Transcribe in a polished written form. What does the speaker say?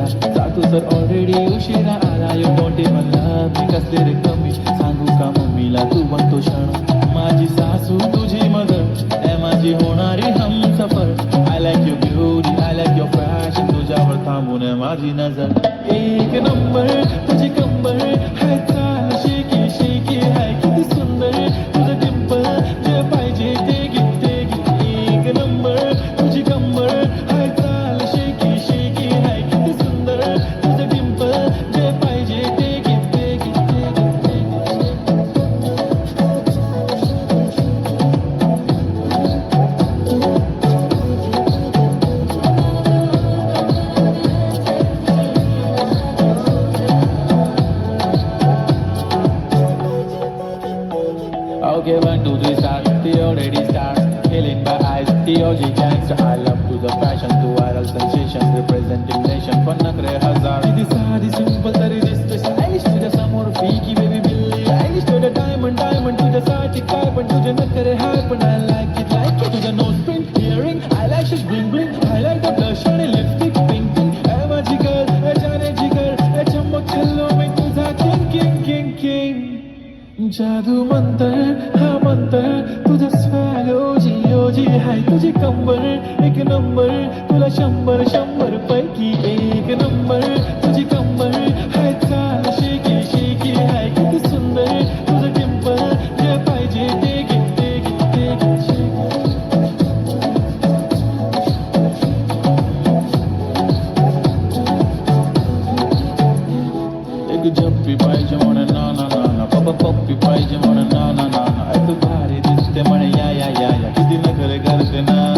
उशिरा जातो तर ऑलरेडी उशिरा आला. यू डोंट इवन लव्ह मी कसले रे कमी सांगू का मम्मीला तू बनतो क्षण माझी सासू तुझी मदर ए माझी होणारी Humsafar. I like your beauty I like your fashion तुझ्यावर थांबून आहे माझी नजर. एक नंबर तुझी कंबर हाय चाल शेकी शेकी हाय किती सुंदर तुझं डिंपल जे पाहिजे ते घे ते घे. एक नंबर तुझी कंबर हाय चाल शेकी शेकी हाय किती सुंदर तुझं डिंपल जे पाहिजे ते घे ते घे ते घे. Okay, 1, 2, 3, start. The already starts. Killing my eyes. The OG gangster. I love to the fashion, to viral sensation, representing nation. पण नखरे हजार. किती साधी simple तरी दिसते stylish. तुझ्या समोर फिकी baby बिल्ली. Stylish तुझं diamond diamond तुझ्यासाठी काय पण तुझे नखरे हाय पण I like it like it. तुझं nose print, earring, eyelashes bling bling. Highlight the blush आणि lipstick pink pink. ए माझी girl, ए जाने जिगर, ए चमक चलो मी तुझा king king king king. जादू मंतर हा मंतर तुझा स्वॅग ओजी ओजी हाय तुझी कंबर एक नंबर तुला 100 पैकी एक नंबर तुझी कंबर हाय चाल शेकी शेकी हाय किती सुंदर तुझं डिंपल जे पाहिजे ते घे ते घे ते घे. एक जप्पी पाहिजे म्हणून ना ना ना ना पप्पी पाहिजे म्हणून ना ना ना ना. तू भारी दिसते म्हणे या या या या किती नखरे करते ना.